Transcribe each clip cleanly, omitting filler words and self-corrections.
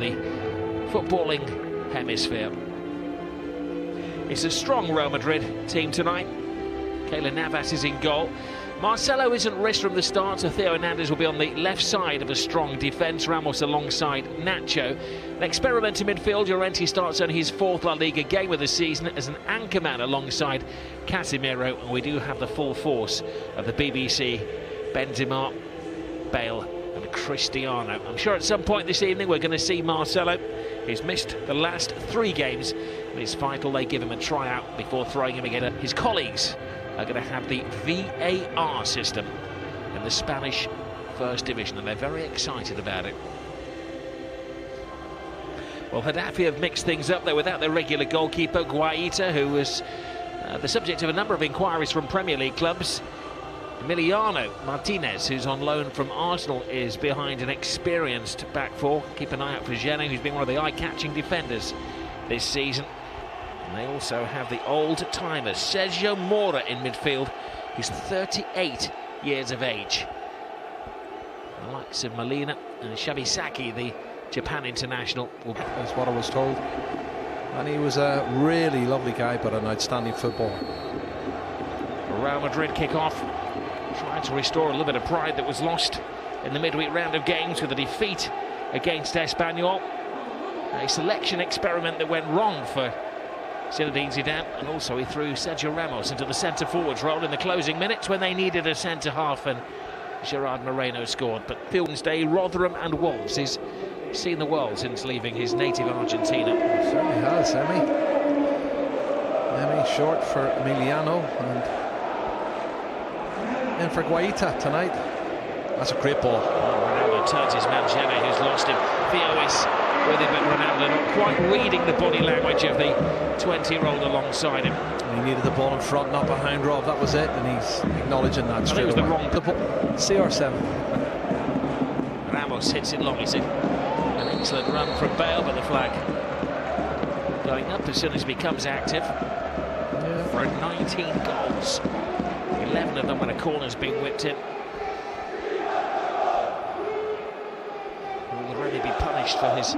the footballing hemisphere. It's a strong Real Madrid team tonight. Keylor Navas is in goal. Marcelo isn't risked from the start, so Theo Hernandez will be on the left side of a strong defence. Ramos alongside Nacho. An experiment in midfield. Llorente starts on his 4th La Liga game of the season as an anchorman alongside Casemiro. And we do have the full force of the BBC, Benzema, Bale and Cristiano. I'm sure at some point this evening we're going to see Marcelo. He's missed the last 3 games, and it's vital they give him a tryout before throwing him again. His colleagues are going to have the VAR system in the Spanish First Division, and they're very excited about it. Well, Getafe have mixed things up there without their regular goalkeeper, Guaita, who was the subject of a number of inquiries from Premier League clubs. Emiliano Martinez, who's on loan from Arsenal, is behind an experienced back four. Keep an eye out for Getafe, who's been one of the eye-catching defenders this season. And they also have the old-timers, Sergio Mora in midfield. He's 38 years of age. The likes of Molina and Shabisaki, the Japan international. That's what I was told. And he was a really lovely guy, but an outstanding footballer. Real Madrid kick-off, trying to restore a little bit of pride that was lost in the midweek round of games with a defeat against Espanyol. A selection experiment that went wrong for Zinedine Zidane, and also he threw Sergio Ramos into the centre-forwards role in the closing minutes when they needed a centre-half, and Gerard Moreno scored. But Day, Rotherham and Wolves, he's seen the world since leaving his native Argentina. Certainly has, Emi short for Emiliano, and for Guaita tonight. That's a great ball. Ronaldo turns his man Gene, who's lost him. Theo is with him, but Ronaldo not quite reading the body language of the 20-year-old alongside him. And he needed the ball in front, not behind Rob. That was it, and he's acknowledging that straight away. It was the wrong CR7. Ramos hits it long. It's an excellent run from Bale, but the flag going up as soon as he becomes active. Yeah. For 19 goals, 11 of them when a corner's been whipped in. He will already be punished for his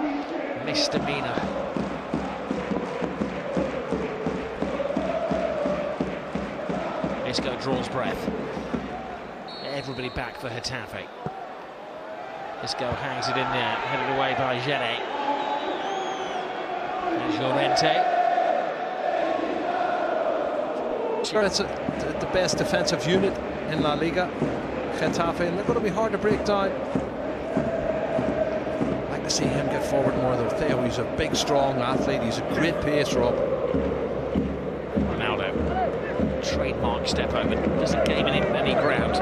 misdemeanor. Isco draws breath. Everybody back for Getafe. Isco hangs it in there, headed away by Gene. There's Llorente. Sure, it's the best defensive unit in La Liga, Getafe, and they're going to be hard to break down. I'd like to see him get forward more though. Theo, he's a big, strong athlete. He's a great pace, Rob. Ronaldo, trademark step over, doesn't gain any ground.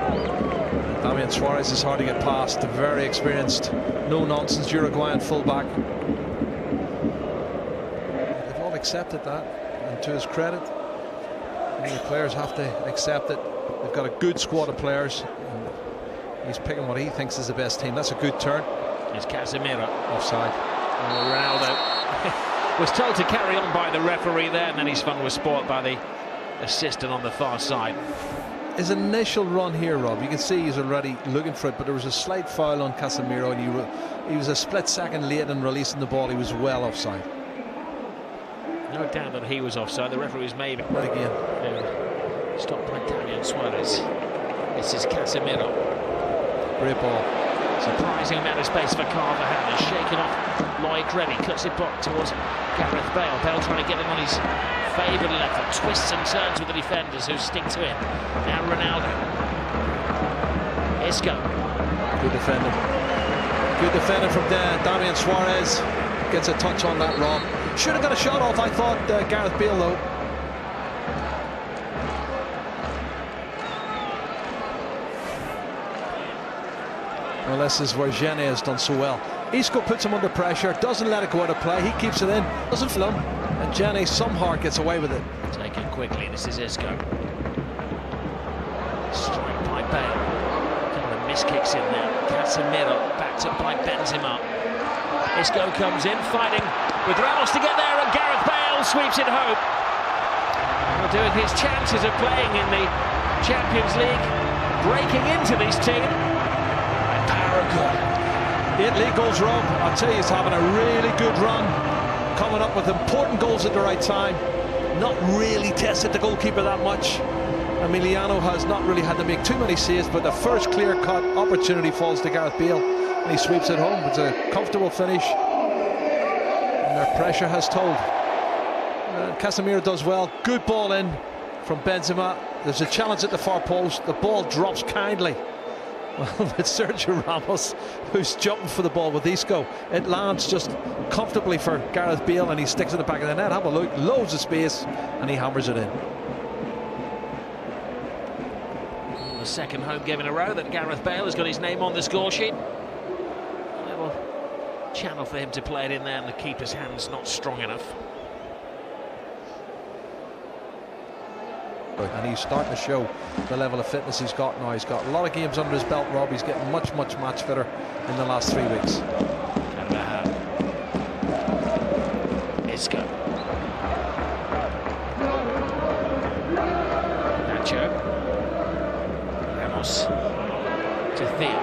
Damian Suarez is hard to get past. The very experienced, no-nonsense Uruguayan fullback. They've all accepted that, and to his credit, the players have to accept it. They've got a good squad of players. He's picking what he thinks is the best team. That's a good turn. It's Casemiro. Offside. Ronaldo was told to carry on by the referee there, and then his fun was spoilt by the assistant on the far side. His initial run here, Rob, you can see he's already looking for it, but there was a slight foul on Casemiro, and he was a split second late in releasing the ball. He was well offside. No doubt that he was offside. The referee's maybe. Right again. Stopped by Damian Suarez. This is Casemiro. Great ball. Surprising amount of space for Carvajal. Shaken off Lloyd Reddy. Cuts it back towards Gareth Bale. Bale trying to get him on his favoured left foot. Twists and turns with the defenders who stick to him. Now Ronaldo. Isco. Good defender. Good defender from there. Damian Suarez gets a touch on that, Rob. Should have got a shot off, I thought, Gareth Bale, though. Well, this is where Gene has done so well. Isco puts him under pressure, doesn't let it go out of play. He keeps it in, doesn't film, and Gene somehow gets away with it. Taken quickly, this is Isco. Strike by Bale. Couple of miss kicks in there. Casemiro backed up by Benzema. Isco comes in, fighting with Ramos to get there, and Gareth Bale sweeps it home. Doing his chances of playing in the Champions League, breaking into this team. Paragon 8 league goals, Rob. I'll tell you, he's having a really good run, coming up with important goals at the right time. Not really tested the goalkeeper that much. Emiliano has not really had to make too many saves, but the first clear-cut opportunity falls to Gareth Bale, and he sweeps it home. It's a comfortable finish, and their pressure has told. Casemiro does well. Good ball in from Benzema. There's a challenge at the far post. The ball drops kindly. Well, it's Sergio Ramos who's jumping for the ball with Isco. It lands just comfortably for Gareth Bale, and he sticks at the back of the net. Have a look, loads of space, and he hammers it in. The second home game in a row that Gareth Bale has got his name on the score sheet. A little channel for him to play it in there, and the keeper's hand's not strong enough. And he's starting to show the level of fitness he's got now. He's got a lot of games under his belt, Rob. He's getting much match fitter in the last 3 weeks. Isco. Nacho. Ramos. To Theo.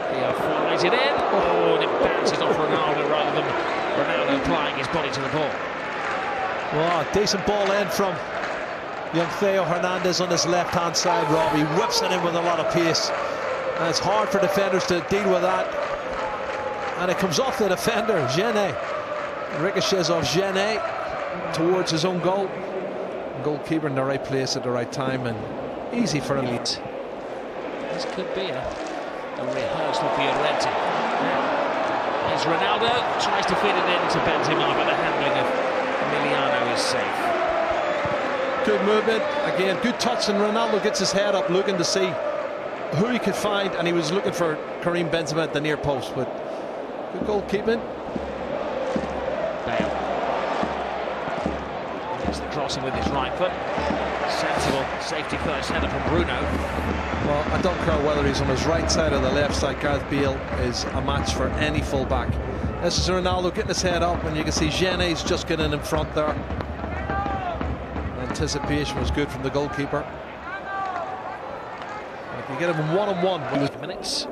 Theo flies it in. Oh, and it bounces off Ronaldo rather than Ronaldo applying his body to the ball. Well, decent ball in from young Theo Hernandez on his left-hand side, Rob. He whips it in with a lot of pace, and it's hard for defenders to deal with that. And it comes off the defender, Genet. Ricochets off Genet towards his own goal. Goalkeeper in the right place at the right time, and easy for him. This could be a rehearsal for Llorente. As Ronaldo tries to fit it into Benzema, but the handling of Emiliano is safe. Good movement, again, good touch, and Ronaldo gets his head up looking to see who he could find, and he was looking for Karim Benzema at the near post, but good goalkeeping. Bale. Gets the crossing with his right foot. Sensible safety first header from Bruno. Well, I don't care whether he's on his right side or the left side, Gareth Bale is a match for any fullback. This is Ronaldo getting his head up, and you can see Genet's just getting in front there. Anticipation was good from the goalkeeper. And if you get him one-on-one, minutes.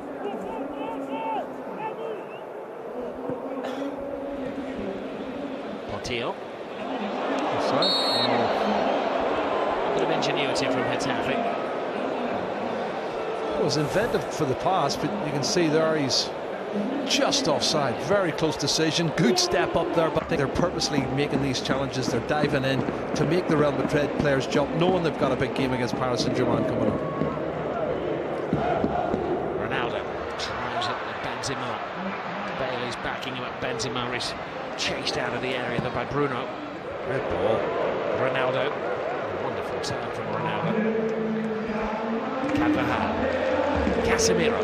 Portillo. Sorry? A bit of ingenuity from Getafe. It was inventive for the pass, but you can see there he's just offside. Very close decision. Good step up there, but they're purposely making these challenges. They're diving in to make the Real Madrid players jump, knowing they've got a big game against Paris Saint-Germain coming up. Ronaldo tries it with Benzema. Bale is backing him up. Benzema is chased out of the area though by Bruno. Red ball. Ronaldo. Wonderful turn from Ronaldo. Casemiro.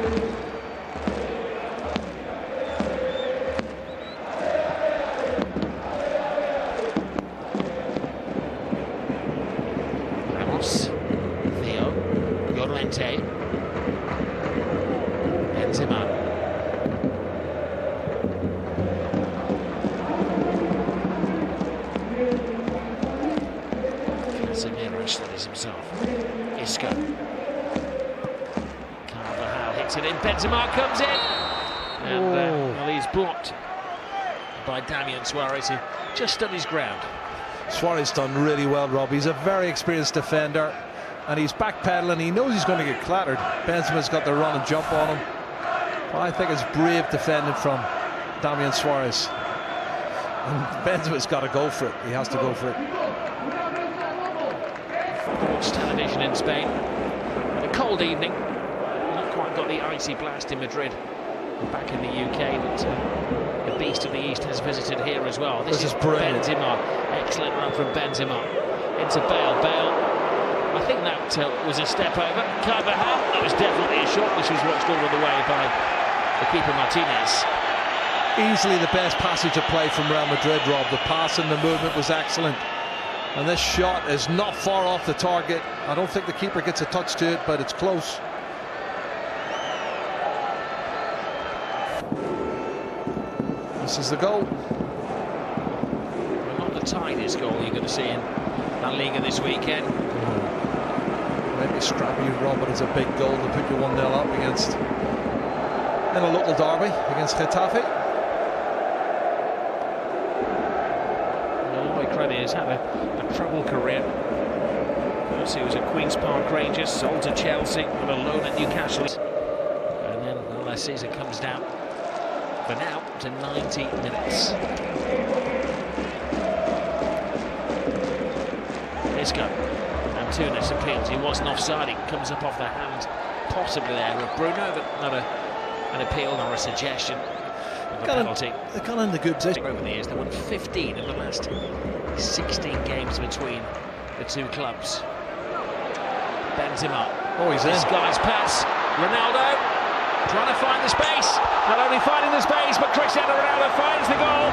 Theo, Llorente, Benzema, Casemiro steadies himself. Isco, Carvajal hits it in. Benzema comes in, and well, he's blocked by Damian Suarez, who just stood his ground. Suarez done really well, Rob. He's a very experienced defender, and he's backpedaling. He knows he's going to get clattered. Benzema's got the run and jump on him. But I think it's brave defending from Damian Suarez. And Benzema's got to go for it. He has to go for it. Watch television in Spain. A cold evening. Not quite got the icy blast in Madrid. Back in the UK, but the beast of the East has visited here as well. This is brilliant. Benzema, excellent run from Benzema into Bale. Bale, I think that was a step over. Carvajal, that was definitely a shot. This was watched all the way by the keeper Martinez. Easily the best passage of play from Real Madrid, Rob. The pass and the movement was excellent, and this shot is not far off the target. I don't think the keeper gets a touch to it, but it's close. This is the goal. Well, not the tightest goal you're going to see in La Liga this weekend. Maybe scrappy, Rob, but it's a big goal to put you 1-0 up against in a local derby against Getafe. Lloyd Remy has had a troubled career. First he was at Queen's Park Rangers, sold to Chelsea, on a loan at Newcastle, and then the last season comes down for now to 90 minutes. Isco. Antunes appeals, he wasn't offside, it comes up off the hand, possibly there of Bruno, but not an appeal nor a suggestion of a penalty. They've gone in the good position. Over the years, they won 15 in the last 16 games between the two clubs. Benzema. Oh, he's in. This guy's pass. Ronaldo trying to find the space. Not only finding the space, but Cristiano Ronaldo finds the goal.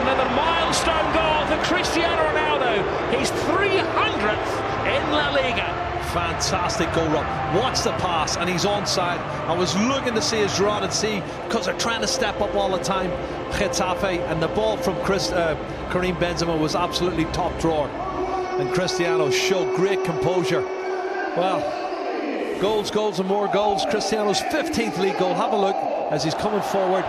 Another milestone goal for Cristiano Ronaldo. His 300th in La Liga. Fantastic goal, Rob. Watch the pass, and he's onside. I was looking to see his run and see, because they're trying to step up all the time, Getafe, and the ball from Karim Benzema was absolutely top drawer. And Cristiano showed great composure. Well, goals, goals, and more goals. Cristiano's 15th league goal. Have a look as he's coming forward.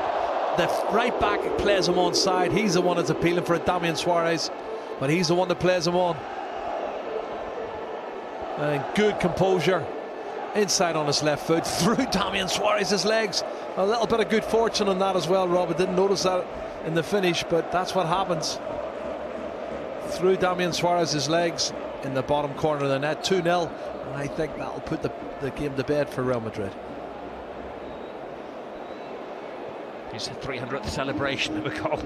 The right back plays him onside. He's the one that's appealing for it, Damian Suarez, but he's the one that plays him on. And good composure, inside on his left foot, through Damian Suarez's legs. A little bit of good fortune on that as well, Rob. I didn't notice that in the finish, but that's what happens. Through Damian Suarez's legs in the bottom corner of the net, 2-0, and I think that'll put the game to bed for Real Madrid. It's the 300th celebration of a goal.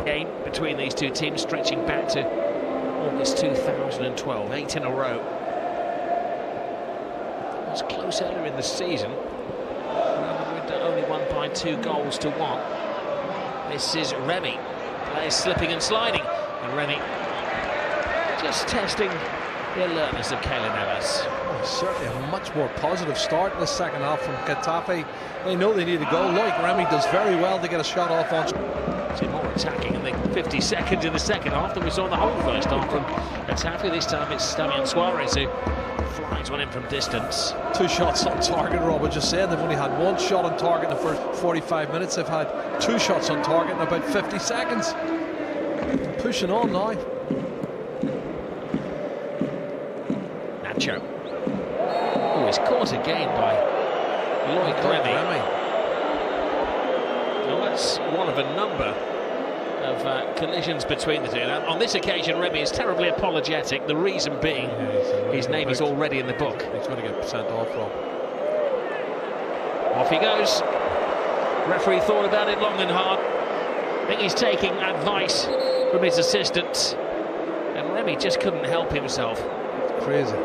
Game between these two teams stretching back to August 2012, 8 in a row. It was close earlier in the season. Real Madrid only won by 2 goals to 1. This is Remy. Players slipping and sliding, and Remy just testing the alertness of Keylor Navas. Oh, certainly a much more positive start in the second half from Getafe. They know they need a goal. Like Remy does very well to get a shot off on. See more attacking in the 50 seconds in the second half than we saw in the whole first half from Getafe. This time it's Damian Suarez who flies one in from distance. 2 shots on target, Rob. I just said they've only had 1 shot on target in the first 45 minutes. They've had 2 shots on target in about 50 seconds. Pushing on now. Nacho. Oh, he's caught again by Lloyd Remy. Well, that's one of a number of collisions between the two. Now, on this occasion, Remy is terribly apologetic. The reason being, his name is already in the book. He's going to get sent off, Rob. Off he goes. Referee thought about it long and hard. I think he's taking advice from his assistants, and Remy just couldn't help himself. It's crazy.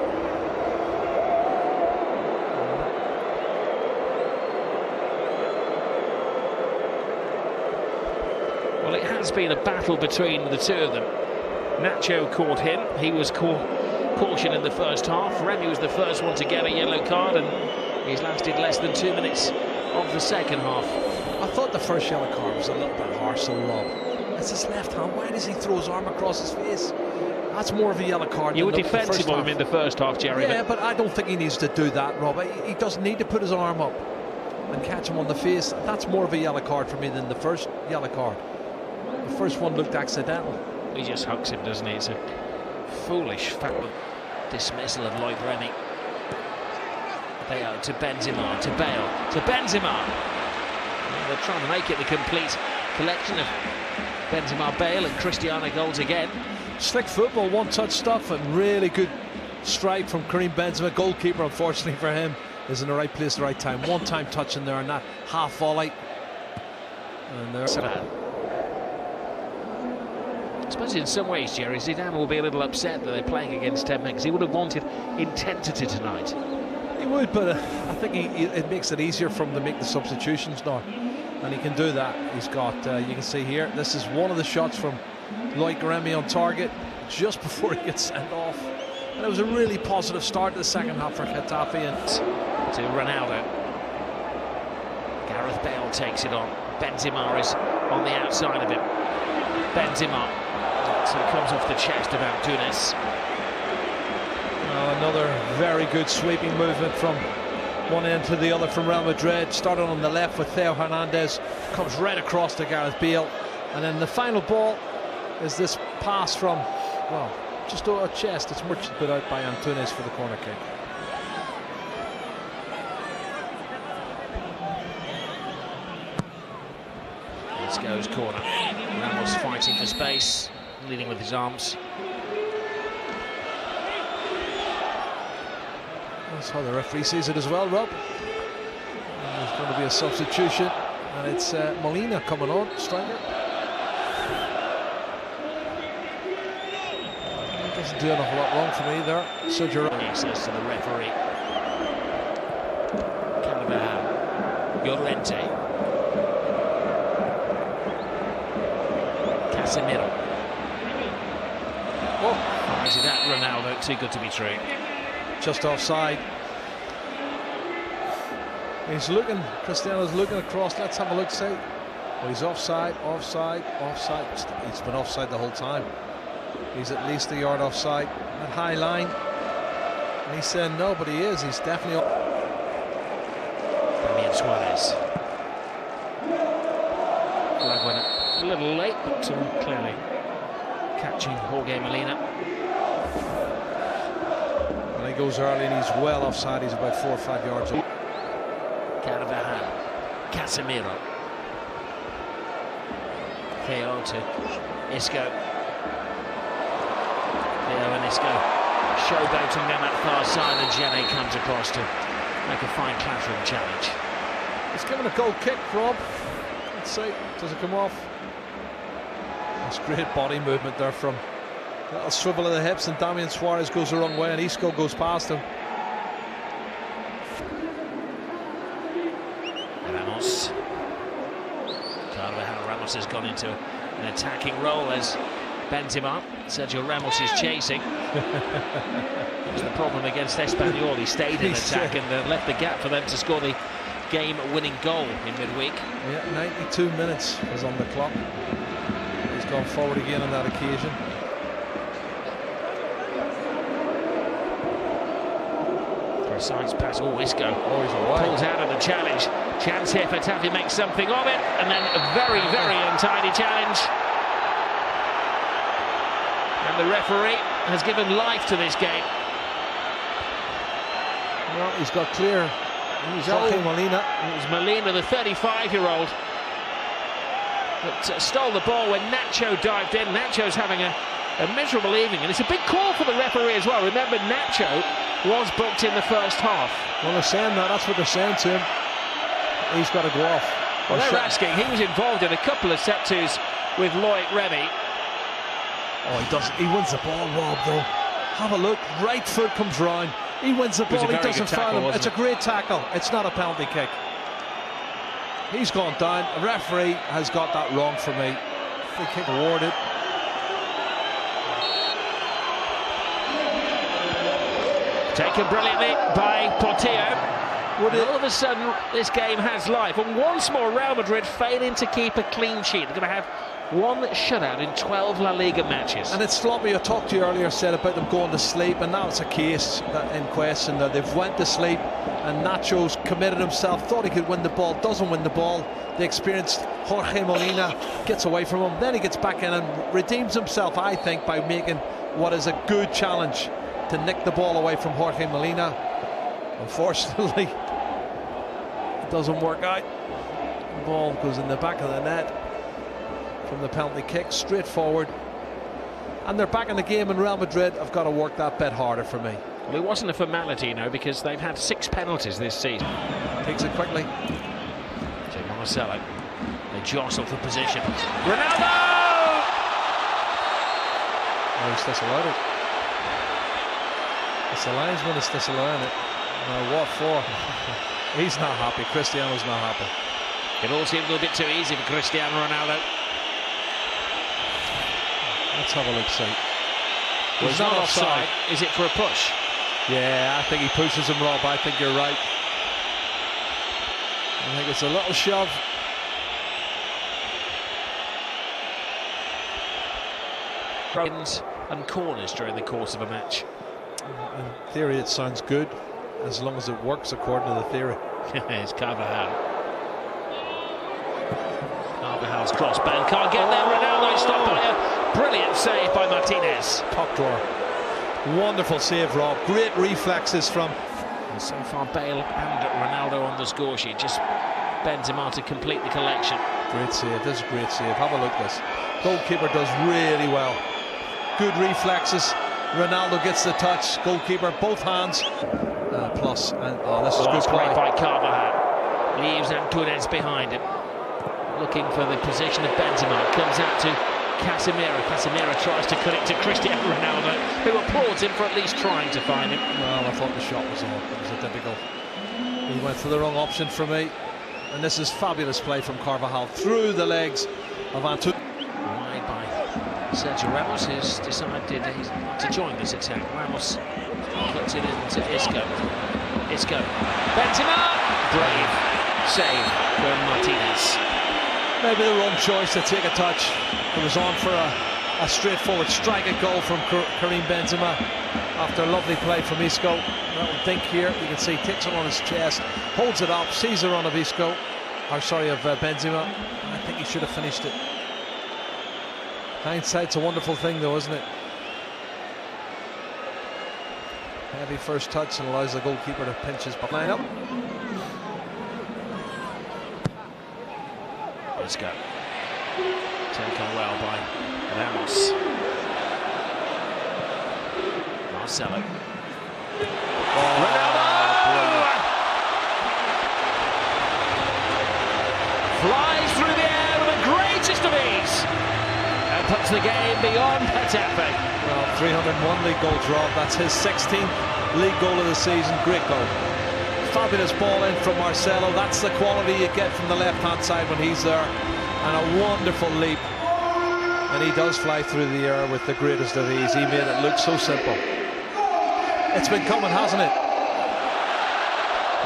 Well, it has been a battle between the two of them. Nacho caught him. He was cautioned in the first half. Remy was the first one to get a yellow card, and he's lasted less than 2 minutes of the second half. I thought the first yellow card was a little bit harsh on Rob. It's his left hand. Why does he throw his arm across his face? That's more of a yellow card. You were defensive of him in the first half, Jerry. Yeah, but I don't think he needs to do that, Rob. He doesn't need to put his arm up and catch him on the face. That's more of a yellow card for me than the first yellow card. The first one looked accidental. He just hugs him, doesn't he? It's a foolish foul. Dismissal of Lloyd Remy. Bale to Benzema, to Bale, to Benzema. Well, they're trying to make it the complete collection of Benzema, Bale and Cristiano goals again. Slick football, one-touch stuff, and really good strike from Karim Benzema. Goalkeeper, unfortunately for him, is in the right place at the right time. One-time touch in there and that half volley. And there's I suppose in some ways, Jerry, Zidane will be a little upset that they're playing against 10 men, because he would have wanted intensity tonight. He would, but I think it makes it easier for him to make the substitutions now, and he can do that. He's got, you can see here, this is one of the shots from Lloyd Remy on target just before he gets sent off, and it was a really positive start to the second half for Getafe. And to Ronaldo, Gareth Bale takes it on. Benzema is on the outside of him. Benzema, so it comes off the chest of Antunes. Another very good sweeping movement from one end to the other from Real Madrid. Started on the left with Theo Hernandez, comes right across to Gareth Bale, and then the final ball is this pass from, well, just over a chest. It's much put out by Antunes for the corner kick. This goes corner. Ramos fighting for space, leading with his arms. That's how the referee sees it as well, Rob. And there's going to be a substitution, and it's Molina coming on, striker. Doesn't do an awful lot wrong for me there. Sergio Access to the referee. Carvajal. Llorente. Casemiro. Oh, is that Ronaldo? Too good to be true. Just offside. He's looking, Cristiano's looking across. Let's have a look, see. Well, he's offside, offside, offside. He's been offside the whole time. He's at least a yard offside. That high line. And he's saying no, but he is. He's definitely off. Damian Suarez. Flag went a little late, but clearly catching Jorge Molina. And he goes early and he's well offside. He's about 4 or 5 yards up. Carvajal. Casemiro. Theo to Isco. Theo and Isco showboating down that far side, and Gene comes across to make a fine clattering challenge. He's given a goal kick, Rob. Let's see, does it come off? That's great body movement there from a little swivel of the hips, and Damian Suarez goes the wrong way and Isco goes past him. Ramos. Carvajal. Ramos has gone into an attacking role as Benzema. Sergio Ramos is chasing. That was the problem against Espanyol. He stayed in attack and left the gap for them to score the game-winning goal in midweek. Yeah, 92 minutes was on the clock. He's gone forward again on that occasion. Precise pass. Oh, Isco. Oh, he's all right. Pulls out of the challenge. Chance here for Getafe, makes something of it, and then a very, very untidy challenge. And the referee has given life to this game. Well, he's got clear. Jorge Molina. It was Molina, the 35-year-old, that stole the ball when Nacho dived in. Nacho's having a miserable evening, and it's a big call for the referee as well. Remember, Nacho was booked in the first half. Well, they're saying that. That's what they're saying to him. He's got to go off. Well, they're asking. He was involved in a couple of set-twos with Loic Remy. Oh, he doesn't. He wins the ball, Rob, though. Have a look. Right foot comes round. He wins the ball. He doesn't foul him. It's a great tackle. It's not a penalty kick. He's gone down. The referee has got that wrong for me. Free kick awarded. Taken brilliantly by Portillo. All of a sudden, this game has life. And once more, Real Madrid failing to keep a clean sheet. They're going to have one shutout in 12 La Liga matches. And it's sloppy. I talked to you earlier, said about them going to sleep, and now it's a case that in question that they've went to sleep, and Nacho's committed himself, thought he could win the ball, doesn't win the ball. The experienced Jorge Molina gets away from him, then he gets back in and redeems himself, I think, by making what is a good challenge to nick the ball away from Jorge Molina. Unfortunately, it doesn't work out. The ball goes in the back of the net from the penalty kick, straight forward. And they're back in the game, and Real Madrid have got to work that bit harder for me. Well, it wasn't a formality, you know, because they've had 6 penalties this season. Takes it quickly. So Marcelo, they jostle for position. Ronaldo! Oh, he's disallowed it. It's the linesman that's disallowing it. Now what for? He's not happy. Cristiano's not happy. It all seemed a little bit too easy for Cristiano Ronaldo. Let's have a look, see. Well, he's not offside. Is it for a push? Yeah, I think he pushes him, Rob. I think you're right. I think it's a little shove. Runs and corners during the course of a match. In theory, it sounds good. as long as it works according to the theory. It's Carvajal. Carvajal's cross, Bale can't get there. Ronaldo is stopped by a brilliant save by Martinez. Top drawer. Wonderful save, Rob. Great reflexes from. And so far, Bale and Ronaldo on the score sheet. Just Benzema to complete the collection. Great save. This is a great save. Have a look at this. Goalkeeper does really well. Good reflexes. Ronaldo gets the touch. Goalkeeper, both hands. Plus, and this is good play by Carvajal. Leaves Antunes behind him, looking for the position of Benzema. Comes out to Casemiro. Casemiro tries to cut it to Cristiano Ronaldo, who applauds him for at least trying to find him. Well, I thought the shot was on. It was a typical. He went for the wrong option for me. And this is fabulous play from Carvajal through the legs of Antunes. Wide by Sergio Ramos, who's decided he's not to join this attack. Ramos puts it into Isco. Isco. Benzema! Brave save from Martinez. Maybe the wrong choice to take a touch. It was on for a straightforward strike at goal from Karim Benzema after a lovely play from Isco. That one think here, you can see takes it on his chest, holds it up, sees the run of Isco, or sorry, of Benzema. I think he should have finished it. Hindsight's a wonderful thing though, isn't it? Heavy first touch and allows the goalkeeper to pinch his line up. Isco. Taken well by Ramos. Marcelo. Ronaldo! Flies through the air with the greatest of ease and puts the game beyond Getafe. Well, 301 league goals, Rob. That's his 16th league goal of the season. Great goal. Fabulous ball in from Marcelo. That's the quality you get from the left-hand side when he's there. And a wonderful leap. And he does fly through the air with the greatest of ease. He made it look so simple. It's been coming, hasn't it?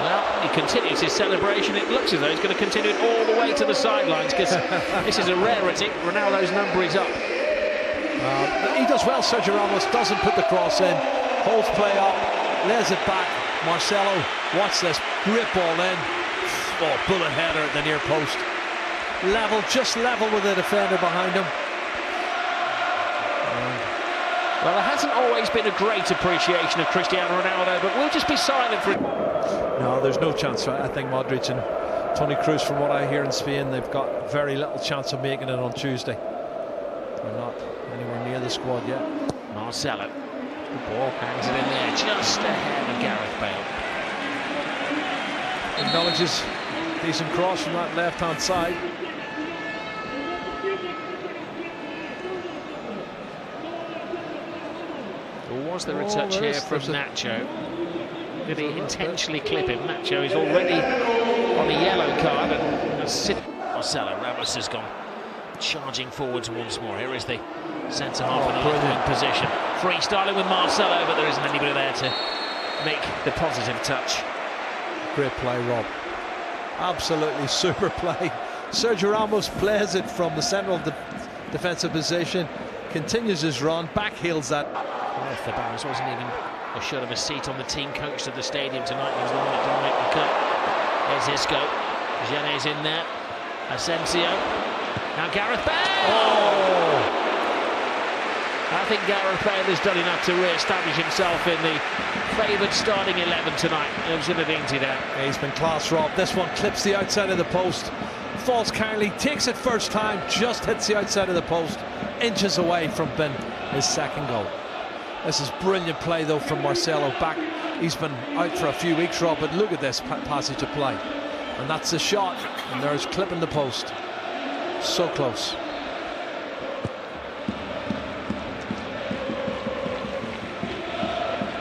Well, he continues his celebration. It looks as though he's going to continue it all the way to the sidelines, because this is a rarity. Ronaldo's number is up. He does well. Sergio Ramos doesn't put the cross in. Holds play up. Lays it back. Marcelo, watch this. Great ball in. Oh, bullet header at the near post. Level, just level with the defender behind him. Well, there hasn't always been a great appreciation of Cristiano Ronaldo, but we'll just be silent for it. No, there's no chance. I think Madrid and Toni Kroos, from what I hear in Spain, they've got very little chance of making it on Tuesday. They're not anywhere near the squad yet. Marcelo. The ball hangs it in there, just ahead of Gareth Bale. Acknowledges decent cross from that left-hand side. Or was there a touch here from Nacho? Did he intentionally clip him? Nacho is already on a yellow card, and Marcelo. Ramos has gone charging forwards once more. Here is the centre-half in a left-wing position. Freestyling with Marcelo, but there isn't anybody there to make the positive touch. Great play, Rob. Absolutely super play. Sergio Ramos plays it from the centre of the defensive position, continues his run, backheels that. Well, if the Barras wasn't even assured of a seat on the team coach to the stadium tonight, he was the one that didn't make the cut. There's Isco. Genet's in there. Asensio. Now Gareth Bale! Oh! I think Gareth Bale has done enough to re-establish himself in the favoured starting 11 tonight. It was in a dainty there. Yeah, he's been class, Rob. This one clips the outside of the post. Falls kindly, takes it first time, just hits the outside of the post. Inches away from being his second goal. This is brilliant play, though, from Marcelo back. He's been out for a few weeks, Rob, but look at this passage of play. And that's the shot, and there's clipping the post. So close.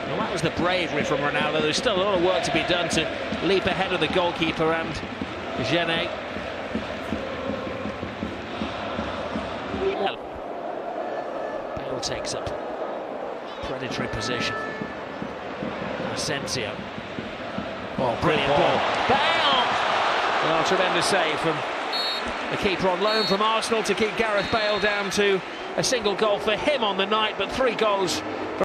Well, that was the bravery from Ronaldo. There's still a lot of work to be done to leap ahead of the goalkeeper and Genet. Bale takes up predatory position. Asensio. Oh, Brilliant ball. Bale! Well, tremendous save from the keeper on loan from Arsenal to keep Gareth Bale down to a single goal for him on the night, but 3 goals